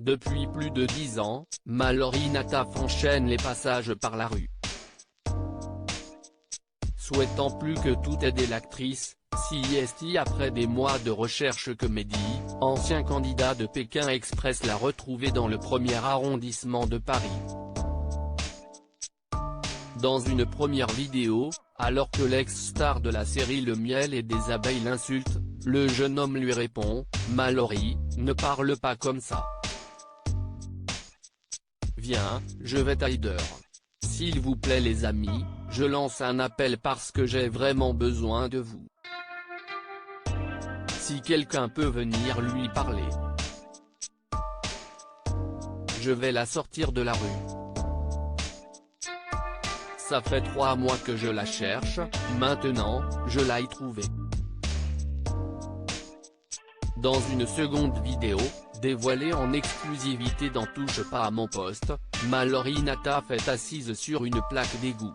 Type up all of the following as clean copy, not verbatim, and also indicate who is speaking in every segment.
Speaker 1: Depuis plus de 10 ans, Mallory Nataf enchaîne les passages par la rue. Souhaitant plus que tout aider l'actrice, CIST après des mois de recherche comédie, ancien candidat de Pékin Express l'a retrouvé dans le 1er arrondissement de Paris. Dans une première vidéo, alors que l'ex-star de la série Le Miel et des Abeilles l'insulte, le jeune homme lui répond « Mallory, ne parle pas comme ça. Viens, je vais t'aider. S'il vous plaît les amis, je lance un appel parce que j'ai vraiment besoin de vous. Si quelqu'un peut venir lui parler. Je vais la sortir de la rue. Ça fait 3 mois que je la cherche, maintenant, je l'ai trouvée. » Dans une seconde vidéo, dévoilée en exclusivité dans Touche pas à mon poste, Mallory Nataf est assise sur une plaque d'égout.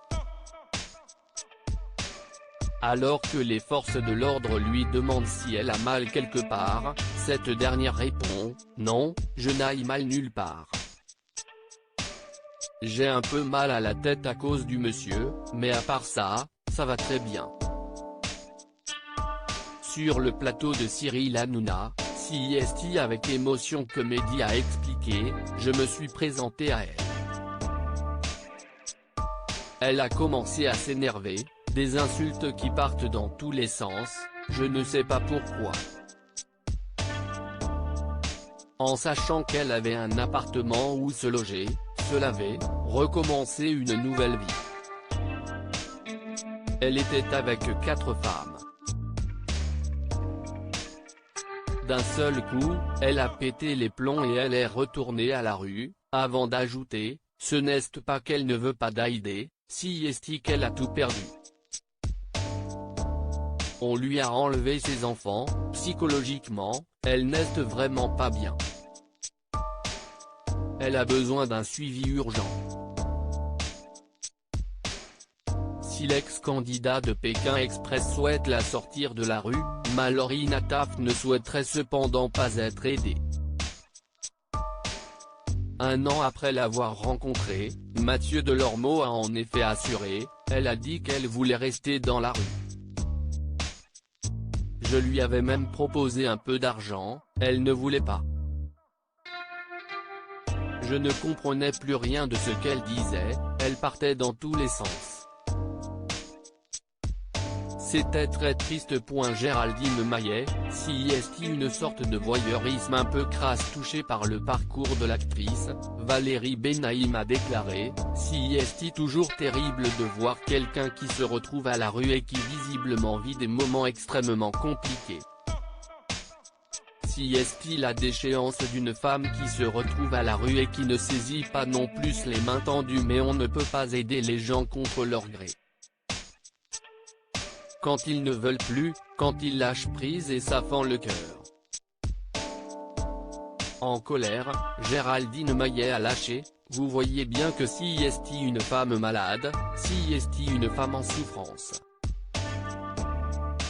Speaker 1: Alors que les forces de l'ordre lui demandent si elle a mal quelque part, cette dernière répond « Non, je n'ai mal nulle part. J'ai un peu mal à la tête à cause du monsieur, mais à part ça, ça va très bien. » Sur le plateau de Cyril Hanouna, CIST avec Émotion Comédie a expliqué « Je me suis présenté à elle. Elle a commencé à s'énerver, des insultes qui partent dans tous les sens, je ne sais pas pourquoi. En sachant qu'elle avait un appartement où se loger, se laver, recommencer une nouvelle vie. Elle était avec 4 femmes. D'un seul coup, elle a pété les plombs et elle est retournée à la rue, avant d'ajouter, ce n'est pas qu'elle ne veut pas d'aider, CIST qu'elle a tout perdu. On lui a enlevé ses enfants, psychologiquement, elle n'est vraiment pas bien. Elle a besoin d'un suivi urgent. Si l'ex-candidat de Pékin Express souhaite la sortir de la rue, Mallory Nataf ne souhaiterait cependant pas être aidée. Un an après l'avoir rencontré, Mathieu Delormeau a en effet assuré, elle a dit qu'elle voulait rester dans la rue. Je lui avais même proposé un peu d'argent, elle ne voulait pas. Je ne comprenais plus rien de ce qu'elle disait, elle partait dans tous les sens. C'était très triste. Géraldine Maillet, CIST une sorte de voyeurisme un peu crasse touché par le parcours de l'actrice, Valérie Benaïm a déclaré, CIST toujours terrible de voir quelqu'un qui se retrouve à la rue et qui visiblement vit des moments extrêmement compliqués. CIST la déchéance d'une femme qui se retrouve à la rue et qui ne saisit pas non plus les mains tendues, mais on ne peut pas aider les gens contre leur gré. Quand ils ne veulent plus, quand ils lâchent prise et ça fend le cœur. En colère, Géraldine Maillet a lâché, vous voyez bien que CIST une femme malade, CIST une femme en souffrance.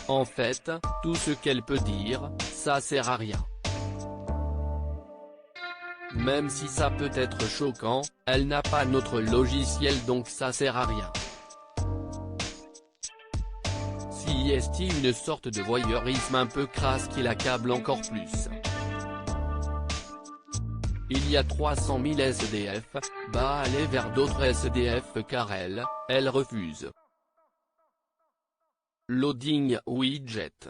Speaker 1: En fait, tout ce qu'elle peut dire, ça sert à rien. Même si ça peut être choquant, elle n'a pas notre logiciel donc ça sert à rien. CIST une sorte de voyeurisme un peu crasse qui l'accable encore plus. Il y a 300 000 SDF, bah aller vers d'autres SDF car elle refuse. Loading widget.